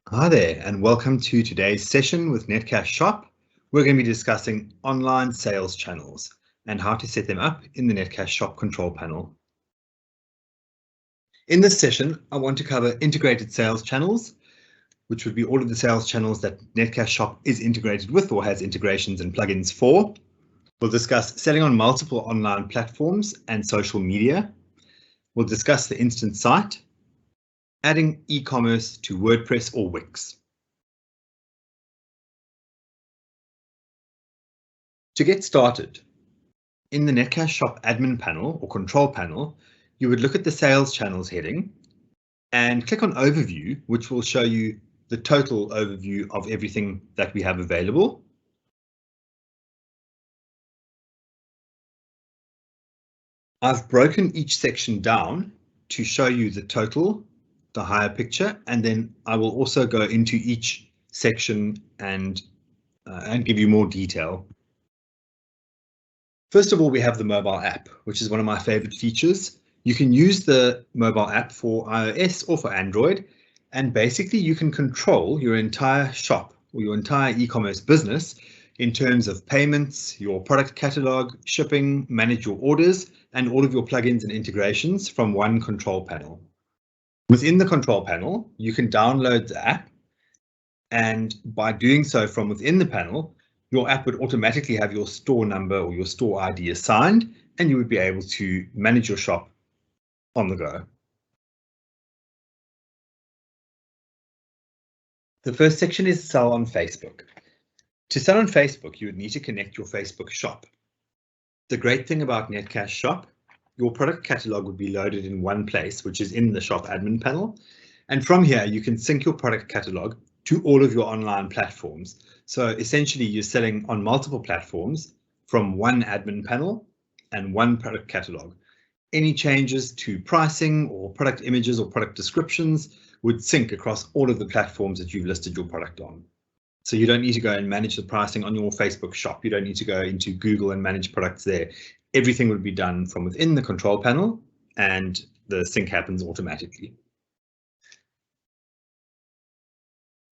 Hi there, and welcome to today's session with Netcash Shop. We're going to be discussing online sales channels and how to set them up in the Netcash Shop control panel. In this session, I want to cover integrated sales channels, which would be all of the sales channels that Netcash Shop is integrated with or has integrations and plugins for. We'll discuss selling on multiple online platforms and social media. We'll discuss the instant site, adding e-commerce to WordPress or Wix. To get started, in the Netcash Shop admin panel or control panel, you would look at the sales channels heading and click on overview, which will show you the total overview of everything that we have available. I've broken each section down to show you the total, the higher picture, and then I will also go into each section and give you more detail. First of all, we have the mobile app, which is one of my favorite features. You can use the mobile app for iOS or for Android, and basically you can control your entire shop or your entire e-commerce business in terms of payments, your product catalog, shipping, manage your orders, and all of your plugins and integrations from one control panel. Within the control panel, you can download the app, and by doing so from within the panel, your app would automatically have your store number or your store ID assigned, and you would be able to manage your shop on the go. The first section is sell on Facebook. To sell on Facebook, you would need to connect your Facebook shop. The great thing about Netcash Shop, your product catalog would be loaded in one place, which is in the shop admin panel. And from here, you can sync your product catalog to all of your online platforms. So essentially, you're selling on multiple platforms from one admin panel and one product catalog. Any changes to pricing or product images or product descriptions would sync across all of the platforms that you've listed your product on. So you don't need to go and manage the pricing on your Facebook shop. You don't need to go into Google and manage products there. Everything would be done from within the control panel, and the sync happens automatically.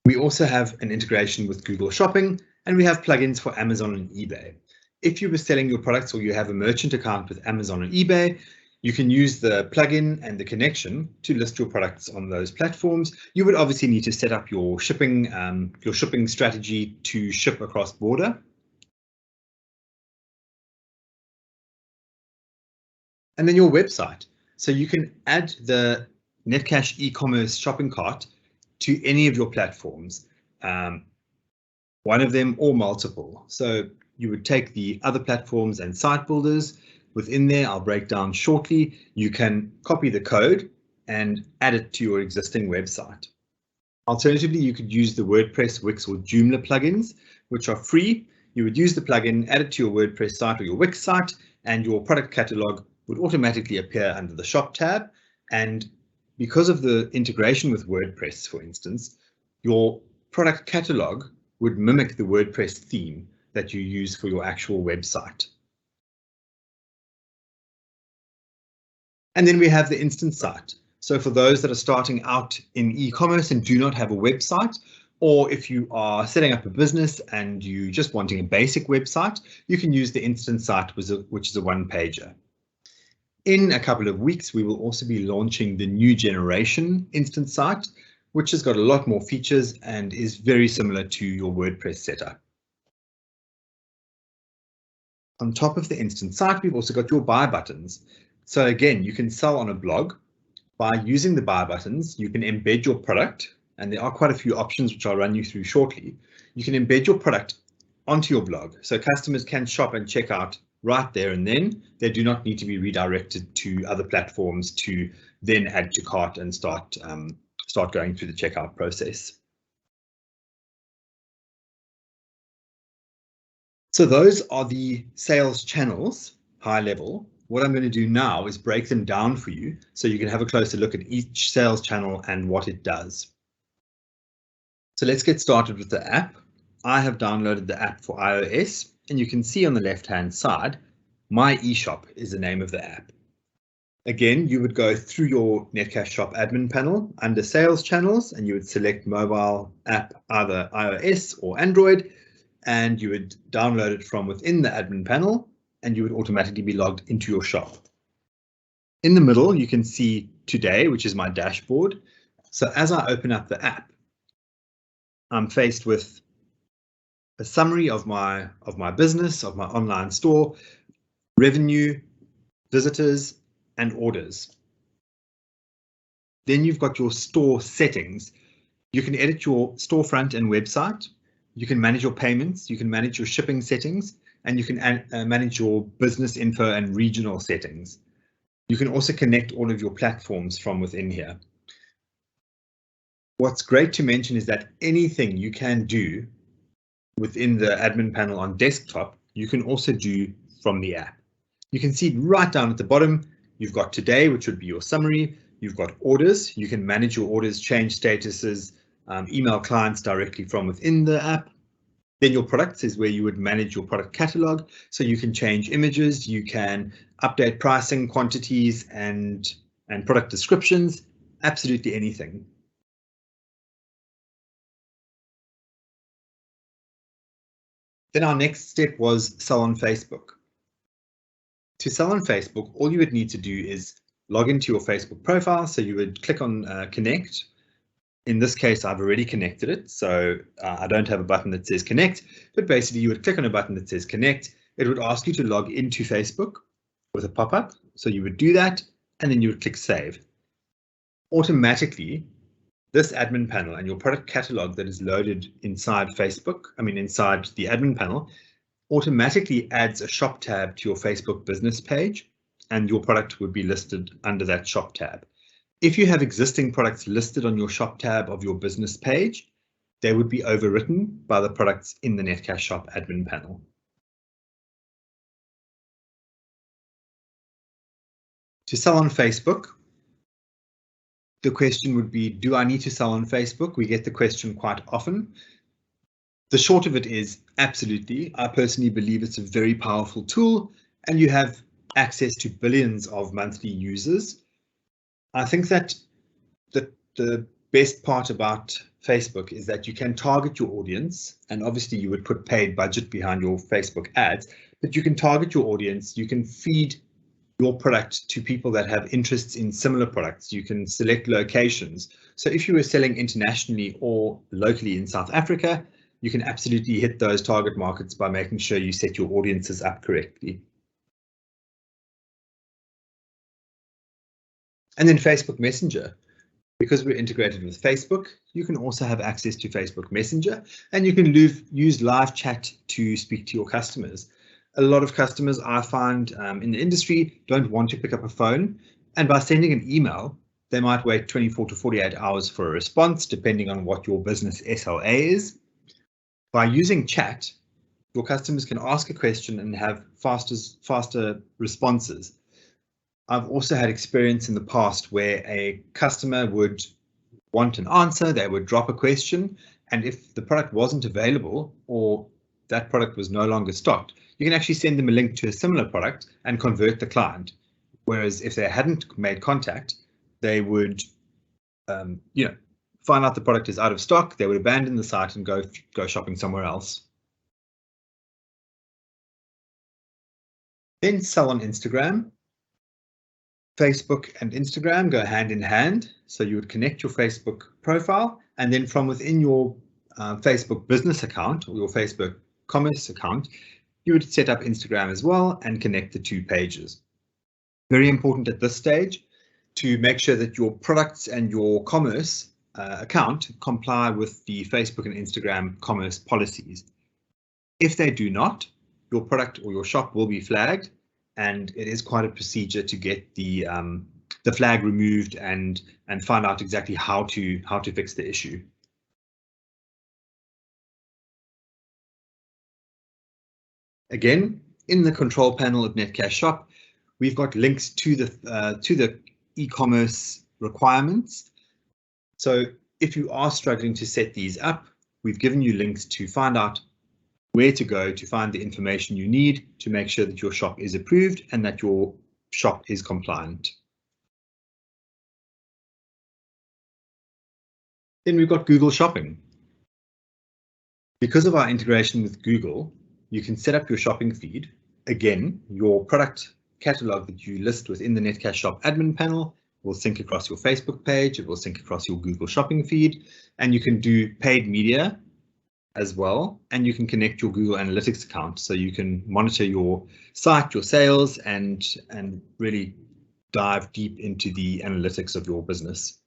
We also have an integration with Google Shopping, and we have plugins for Amazon and eBay. If you were selling your products or you have a merchant account with Amazon or eBay, you can use the plugin and the connection to list your products on those platforms. You would obviously need to set up your shipping strategy to ship across border. And then your website. So you can add the Netcash e-commerce shopping cart to any of your platforms, one of them or multiple. So you would take the other platforms and site builders. Within there, I'll break down shortly. You can copy the code and add it to your existing website. Alternatively, you could use the WordPress, Wix, or Joomla plugins, which are free. You would use the plugin, add it to your WordPress site or your Wix site, and your product catalog would automatically appear under the shop tab. And because of the integration with WordPress, for instance, your product catalog would mimic the WordPress theme that you use for your actual website. And then we have the instant site. So for those that are starting out in e-commerce and do not have a website, or if you are setting up a business and you just wanting a basic website, you can use the instant site, which is a one-pager. In a couple of weeks, we will also be launching the new generation instant site, which has got a lot more features and is very similar to your WordPress setup. On top of the instant site, we've also got your buy buttons. So again, you can sell on a blog. By using the buy buttons, you can embed your product, and there are quite a few options which I'll run you through shortly. You can embed your product onto your blog, so customers can shop and check out right there and then. They do not need to be redirected to other platforms to then add to cart and start going through the checkout process. So those are the sales channels, high level. What I'm going to do now is break them down for you so you can have a closer look at each sales channel and what it does. So let's get started with the app. I have downloaded the app for iOS, and you can see on the left-hand side, My eShop is the name of the app. Again, you would go through your Netcash Shop admin panel under Sales Channels, and you would select mobile app, either iOS or Android, and you would download it from within the admin panel, and you would automatically be logged into your shop. In the middle, you can see Today, which is my dashboard. So as I open up the app, I'm faced with a summary of my business, of my online store, revenue, visitors, and orders. Then you've got your store settings. You can edit your storefront and website. You can manage your payments. You can manage your shipping settings, and you can manage your business info and regional settings. You can also connect all of your platforms from within here. What's great to mention is that anything you can do within the admin panel on desktop, you can also do from the app. You can see right down at the bottom, you've got Today, which would be your summary. You've got orders. You can manage your orders, change statuses, email clients directly from within the app. Then your products is where you would manage your product catalog. So you can change images, you can update pricing, quantities, and product descriptions, absolutely anything. Then our next step was sell on Facebook. To sell on Facebook, all you would need to do is log into your Facebook profile. So you would click on connect. In this case, I've already connected it, so I don't have a button that says connect, but basically you would click on a button that says connect. It would ask you to log into Facebook with a pop-up. So you would do that, and then you would click save. Automatically, this admin panel and your product catalog that is loaded inside Facebook, inside the admin panel, automatically adds a shop tab to your Facebook business page, and your product would be listed under that shop tab. If you have existing products listed on your shop tab of your business page, they would be overwritten by the products in the Netcash Shop admin panel. To sell on Facebook, the question would be, do I need to sell on Facebook? We get the question quite often. The short of it is absolutely. I personally believe it's a very powerful tool, and you have access to billions of monthly users. I think that the best part about Facebook is that you can target your audience, and obviously you would put paid budget behind your Facebook ads, but you can target your audience. You can feed your product to people that have interests in similar products. You can select locations. So if you were selling internationally or locally in South Africa, you can absolutely hit those target markets by making sure you set your audiences up correctly. And then Facebook Messenger. Because we're integrated with Facebook, you can also have access to Facebook Messenger, and you can use live chat to speak to your customers. A lot of customers I find in the industry don't want to pick up a phone, and by sending an email, they might wait 24 to 48 hours for a response, depending on what your business SLA is. By using chat, your customers can ask a question and have faster responses. I've also had experience in the past where a customer would want an answer, they would drop a question, and if the product wasn't available or that product was no longer stocked, you can actually send them a link to a similar product and convert the client. Whereas if they hadn't made contact, they would find out the product is out of stock, they would abandon the site and go shopping somewhere else. Then sell on Instagram. Facebook and Instagram go hand in hand. So you would connect your Facebook profile, and then from within your Facebook business account or your Facebook commerce account, you would set up Instagram as well and connect the two pages. Very important at this stage to make sure that your products and your commerce account comply with the Facebook and Instagram commerce policies. If they do not, your product or your shop will be flagged, and it is quite a procedure to get the flag removed and find out exactly how to fix the issue. Again, in the control panel of Netcash Shop, we've got links to the e-commerce requirements. So if you are struggling to set these up, we've given you links to find out where to go to find the information you need to make sure that your shop is approved and that your shop is compliant. Then we've got Google Shopping. Because of our integration with Google, you can set up your shopping feed. Again, your product catalog that you list within the Netcash Shop admin panel will sync across your Facebook page, it will sync across your Google Shopping feed, and you can do paid media as well, and you can connect your Google Analytics account so you can monitor your site, your sales, and really dive deep into the analytics of your business.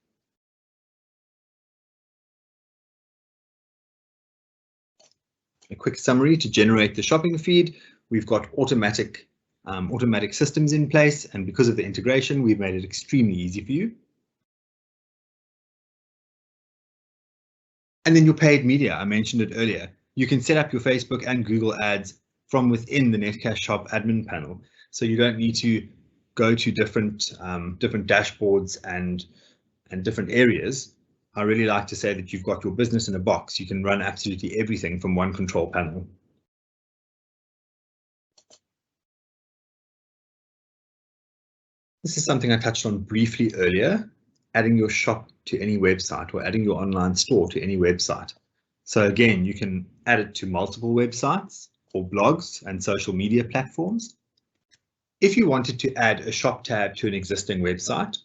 A quick summary to generate the shopping feed. We've got automatic systems in place, and because of the integration, we've made it extremely easy for you. And then your paid media, I mentioned it earlier. You can set up your Facebook and Google ads from within the Netcash Shop admin panel, so you don't need to go to different dashboards and different areas. I really like to say that you've got your business in a box. You can run absolutely everything from one control panel. This is something I touched on briefly earlier, adding your shop to any website or adding your online store to any website. So again, you can add it to multiple websites or blogs and social media platforms. If you wanted to add a shop tab to an existing website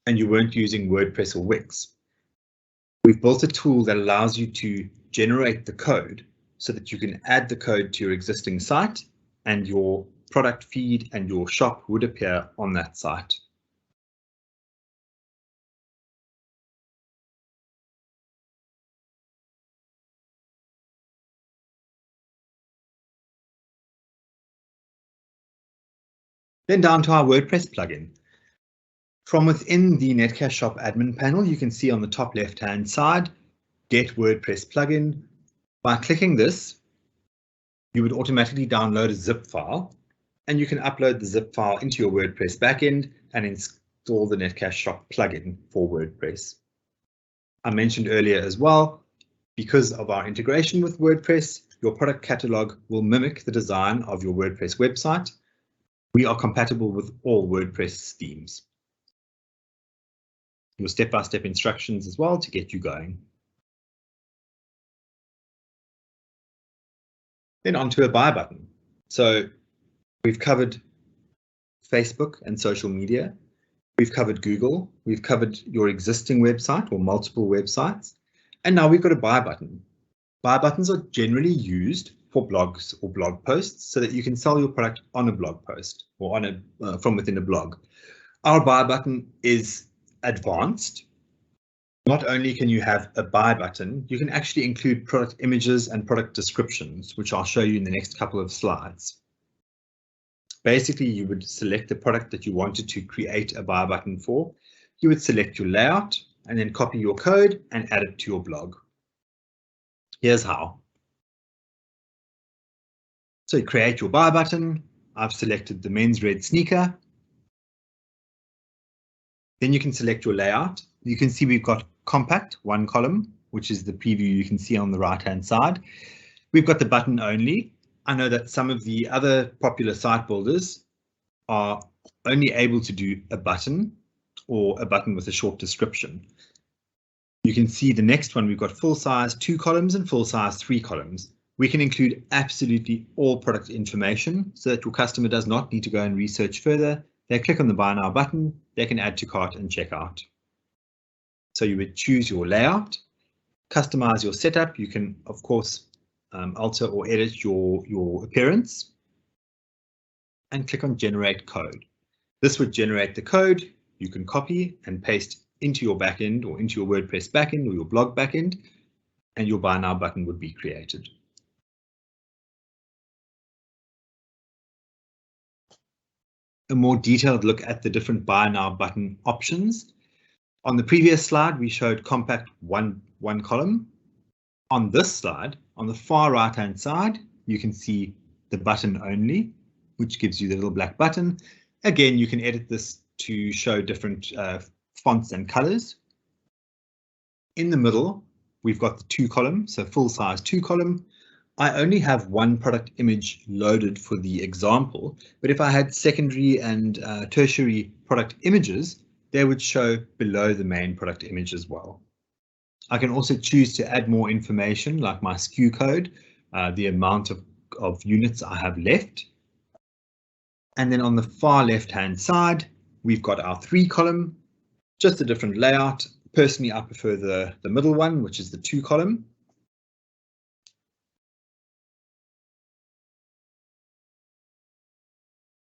and you weren't using WordPress or Wix, we've built a tool that allows you to generate the code so that you can add the code to your existing site and your product feed and your shop would appear on that site. Then down to our WordPress plugin. From within the Netcash Shop admin panel, you can see on the top left-hand side, Get WordPress plugin. By clicking this, you would automatically download a zip file, and you can upload the zip file into your WordPress backend and install the Netcash Shop plugin for WordPress. I mentioned earlier as well, because of our integration with WordPress, your product catalog will mimic the design of your WordPress website. We are compatible with all WordPress themes. Your step-by-step instructions as well to get you going. Then onto a buy button. So we've covered Facebook and social media. We've covered Google. We've covered your existing website or multiple websites. And now we've got a buy button. Buy buttons are generally used for blogs or blog posts so that you can sell your product on a blog post or on from within a blog. Our buy button is advanced. Not only can you have a buy button, you can actually include product images and product descriptions, which I'll show you in the next couple of slides. Basically, you would select the product that you wanted to create a buy button for. You would select your layout and then copy your code and add it to your blog. Here's how. So create your buy button. I've selected the men's red sneaker. Then you can select your layout. You can see we've got compact, one column, which is the preview you can see on the right-hand side. We've got the button only. I know that some of the other popular site builders are only able to do a button or a button with a short description. You can see the next one, we've got full size 2 columns and full size 3 columns. We can include absolutely all product information so that your customer does not need to go and research further. They click on the buy now button, they can add to cart and check out. So you would choose your layout, customize your setup. You can, of course, alter or edit your appearance and click on generate code. This would generate the code. You can copy and paste into your backend or into your WordPress backend or your blog backend, and your buy now button would be created. A more detailed look at the different buy now button options. On the previous slide, we showed compact one column. On this slide, on the far right-hand side, you can see the button only, which gives you the little black button. Again, you can edit this to show different fonts and colors. In the middle, we've got the 2 column, so full size 2 column. I only have one product image loaded for the example, but if I had secondary and tertiary product images, they would show below the main product image as well. I can also choose to add more information like my SKU code, the amount of units I have left. And then on the far left hand side, we've got our 3-column, just a different layout. Personally, I prefer the middle one, which is the 2-column.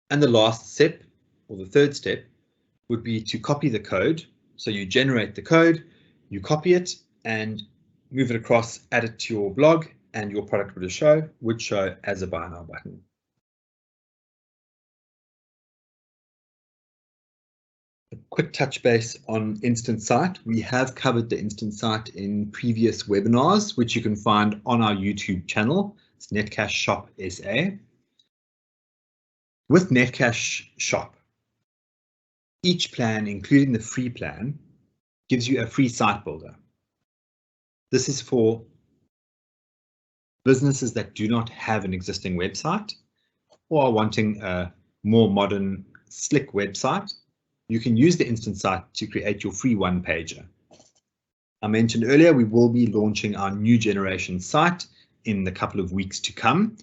And the last step, or the third step, would be to copy the code. So you generate the code, you copy it and move it across, add it to your blog, and your product would show as a buy now button. A quick touch base on Instant Site. We have covered the Instant Site in previous webinars, which you can find on our YouTube channel. It's Netcash Shop SA. With Netcash Shop, each plan, including the free plan, gives you a free site builder. This is for businesses that do not have an existing website or are wanting a more modern, slick website. You can use the Instant Site to create your free one-pager. I mentioned earlier we will be launching our new generation site in the couple of weeks to come.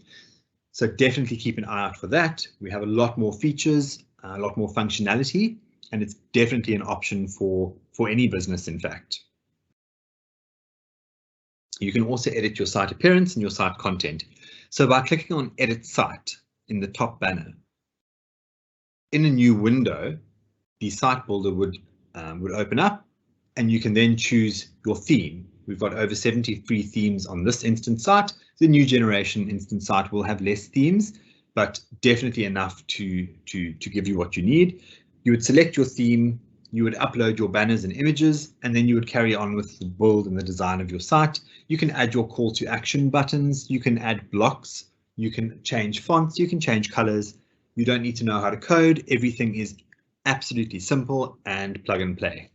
So definitely keep an eye out for that. We have a lot more features, a lot more functionality, and it's definitely an option for any business, in fact. You can also edit your site appearance and your site content. So by clicking on Edit Site in the top banner, in a new window, the site builder would open up, and you can then choose your theme. We've got over 73 themes on this Instant Site. The new generation Instant Site will have less themes, but definitely enough to give you what you need. You would select your theme, you would upload your banners and images, and then you would carry on with the build and the design of your site. You can add your call to action buttons, you can add blocks, you can change fonts, you can change colors. You don't need to know how to code. Everything is absolutely simple and plug and play.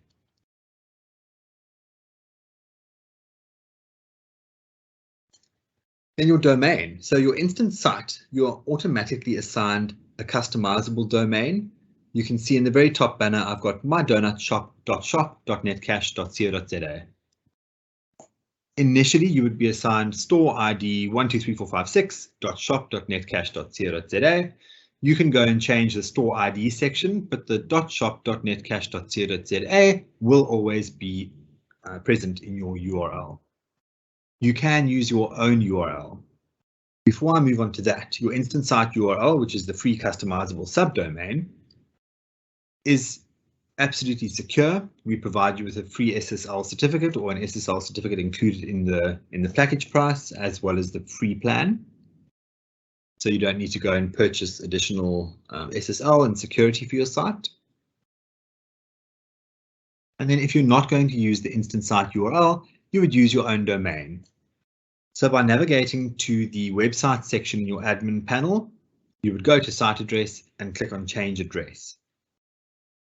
Then your domain. So your Instant Site, you're automatically assigned a customizable domain. You can see in the very top banner, I've got mydonutshop.shop.netcash.co.za. Initially, you would be assigned store ID 123456.shop.netcash.co.za. You can go and change the store ID section, but the .shop.netcash.co.za will always be present in your URL. You can use your own URL. Before I move on to that, your Instant Site URL, which is the free customizable subdomain, is absolutely secure. We provide you with a free SSL certificate or an SSL certificate included in the package price, as well as the free plan. So you don't need to go and purchase additional SSL and security for your site. And then if you're not going to use the Instant Site URL, you would use your own domain. So by navigating to the website section in your admin panel, you would go to site address and click on change address.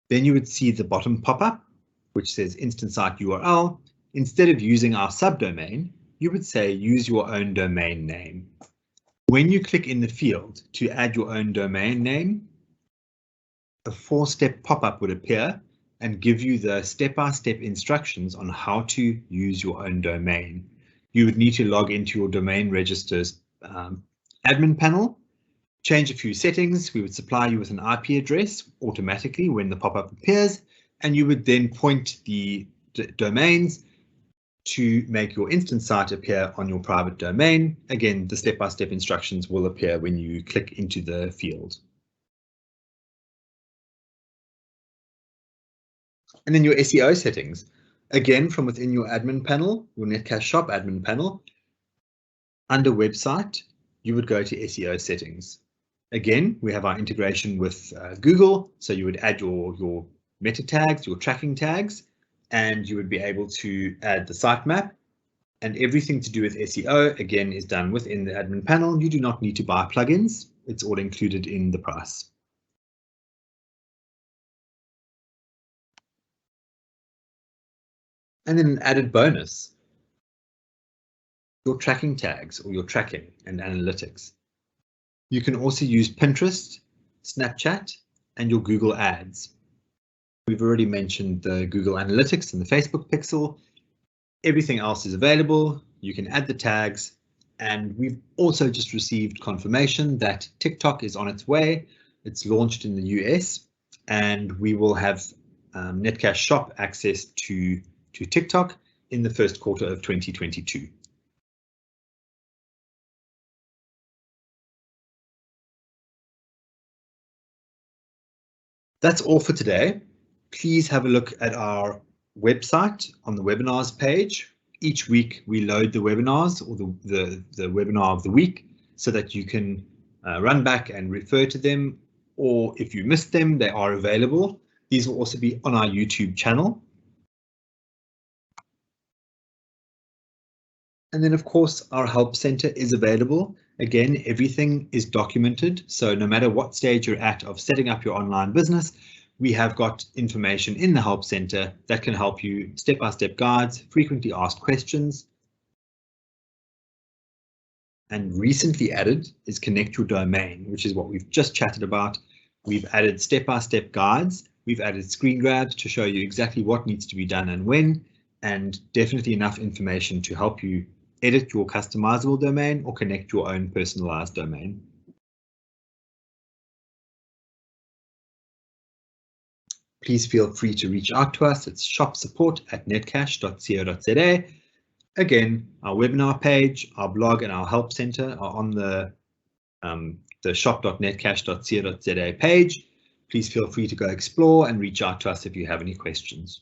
Then you would see the bottom pop-up, which says Instant Site URL. Instead of using our subdomain, you would say use your own domain name. When you click in the field to add your own domain name, a 4-step pop-up would appear and give you the step-by-step instructions on how to use your own domain. You would need to log into your domain register's admin panel, change a few settings. We would supply you with an IP address automatically when the pop-up appears, and you would then point the domains to make your Instant Site appear on your private domain. Again, the step-by-step instructions will appear when you click into the field. And then your SEO settings. Again, from within your admin panel, your Netcash Shop admin panel, under website, you would go to SEO settings. Again, we have our integration with Google, so you would add your meta tags, your tracking tags, and you would be able to add the sitemap, and everything to do with SEO, again, is done within the admin panel. You do not need to buy plugins. It's all included in the price. And then an added bonus, your tracking tags or your tracking and analytics. You can also use Pinterest, Snapchat, and your Google Ads. We've already mentioned the Google Analytics and the Facebook Pixel. Everything else is available. You can add the tags, and we've also just received confirmation that TikTok is on its way. It's launched in the US, and we will have Netcash Shop access to TikTok in the first quarter of 2022. That's all for today. Please have a look at our website on the webinars page. Each week we load the webinars or the webinar of the week so that you can run back and refer to them, or if you missed them, they are available. These will also be on our YouTube channel. And then, of course, our help center is available. Again, everything is documented. So no matter what stage you're at of setting up your online business, we have got information in the help center that can help you, step-by-step guides, frequently asked questions. And recently added is Connect Your Domain, which is what we've just chatted about. We've added step-by-step guides. We've added screen grabs to show you exactly what needs to be done and when, and definitely enough information to help you edit your customizable domain or connect your own personalized domain. Please feel free to reach out to us. It's shopsupport@netcash.co.za. Again, our webinar page, our blog, and our help center are on the shop.netcash.co.za page. Please feel free to go explore and reach out to us if you have any questions.